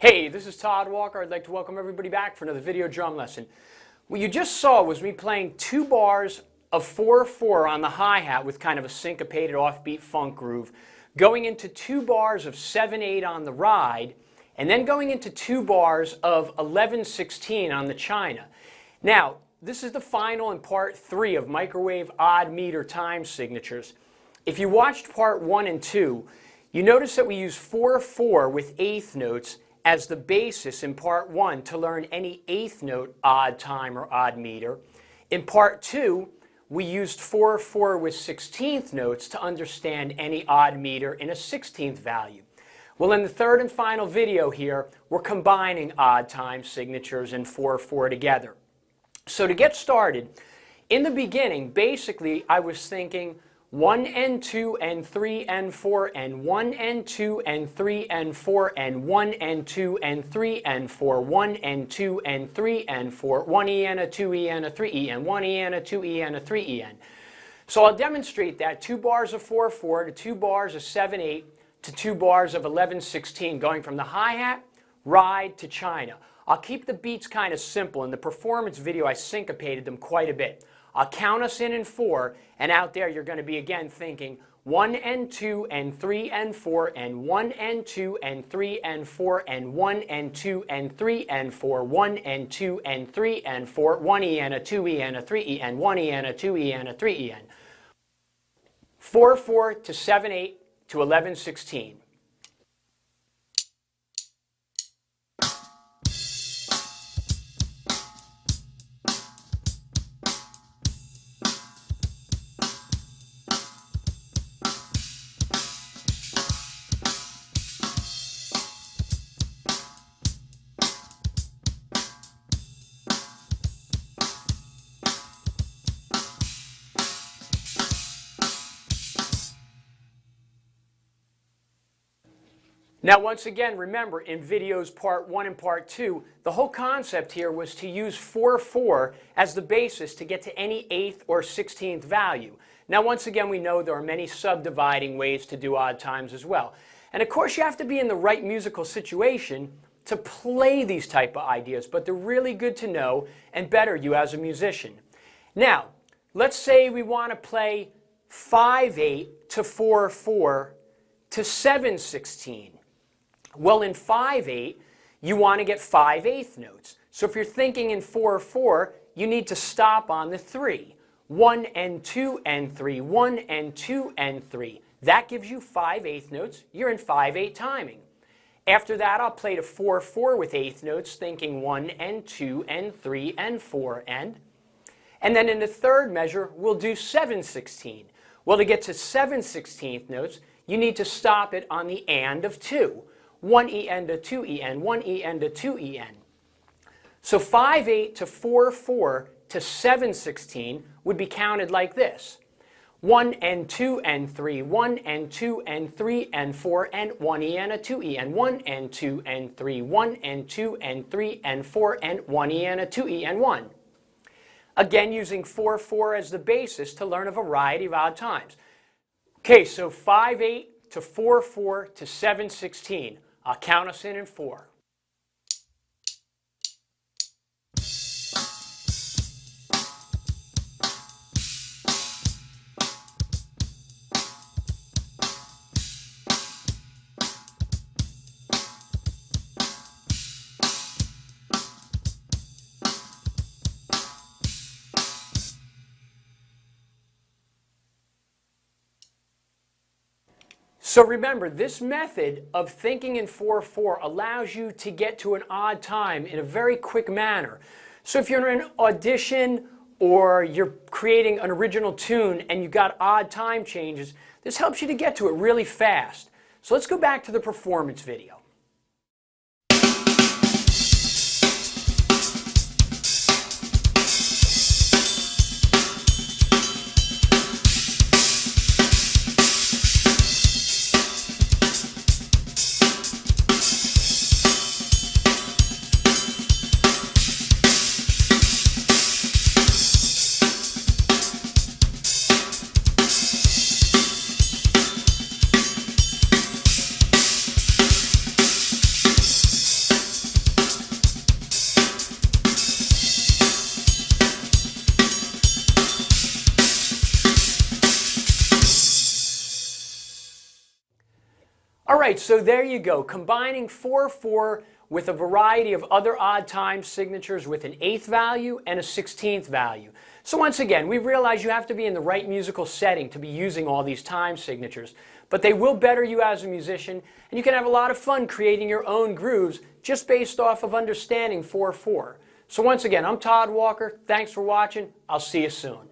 Hey, this is Todd Walker. I'd like to welcome everybody back for another video drum lesson. What you just saw was me playing 2 bars of 4/4 on the hi-hat with kind of a syncopated offbeat funk groove, going into 2 bars of 7/8 on the ride, and then going into 2 bars of 11/16 on the china. Now, this is the final in part 3 of microwave odd meter time signatures. If you watched part 1 and 2, you notice that we use 4/4 with 1/8 notes as the basis in part 1 to learn any 1/8 note odd time or odd meter. In part 2, we used 4/4 with 16th notes to understand any odd meter in a 16th value. Well, in the third and final video here, we're combining odd time signatures and 4/4 together. So to get started, in the beginning, basically I was thinking 1 and 2 and 3 and 4 and 1 and 2 and 3 and 4 and 1 and 2 and 3 and 4, 1 and 2 and 3 and 4, 1 EN, a 2 EN, a 3 EN, 1 EN, a 2 EN, a 3 EN. So I'll demonstrate that 2 bars of 4/4 to 2 bars of 7/8 to 2 bars of 11/16, going from the hi-hat, ride to china. I'll keep the beats kind of simple. In the performance video, I syncopated them quite a bit. I'll count us in 4, and out there you're going to be again thinking 1 and 2 and 3 and 4 and 1 and 2 and 3 and 4 and 1 and 2 and 3 and 4, 1 and 2 and 3 and 4, 1 EN, a 2 EN, a 3 EN, 1 EN, a 2 EN, a 3 EN. 4/4 to 7/8 to 11/16. Now, once again, remember, in videos part 1 and part 2, the whole concept here was to use 4/4 as the basis to get to any 1/8 or 16th value. Now, once again, we know there are many subdividing ways to do odd times as well. And of course, you have to be in the right musical situation to play these type of ideas, but they're really good to know and better you as a musician. Now, let's say we want to play 5/8 to 4/4 to 7/16. Well, in 5/8, you want to get 5/8 notes. So if you're thinking in 4/4, you need to stop on the 3. 1 and 2 and 3, 1 and 2 and 3. That gives you 5/8 notes. You're in 5/8 timing. After that, I'll play to 4/4 with 1/8 notes, thinking 1 and 2 and 3 and 4 and then in the third measure, we'll do 7/16. Well, to get to 7/16th notes, you need to stop it on the and of 2. 1 EN to 2 EN, 1 EN to 2 EN. So 5/8 to 4/4 to 7/16 would be counted like this. 1 and 2 and 3, 1 and 2 and 3 and 4 and 1 EN, a 2 EN, 1 and 2 and 3, 1 and 2 and 3 and 4 and 1 EN, a 2 EN, 1. Again, using 4/4 as the basis to learn a variety of odd times. Okay, so 5/8 to 4/4 to 7/16. I'll count us in 4. So remember, this method of thinking in 4/4 allows you to get to an odd time in a very quick manner. So if you're in an audition or you're creating an original tune and you've got odd time changes, this helps you to get to it really fast. So let's go back to the performance video. right, so there you go, combining 4/4 with a variety of other odd time signatures with an 8th value and a 16th value. So once again, we realize you have to be in the right musical setting to be using all these time signatures, but they will better you as a musician, and you can have a lot of fun creating your own grooves just based off of understanding 4/4. So once again, I'm Todd Walker. Thanks for watching. I'll see you soon.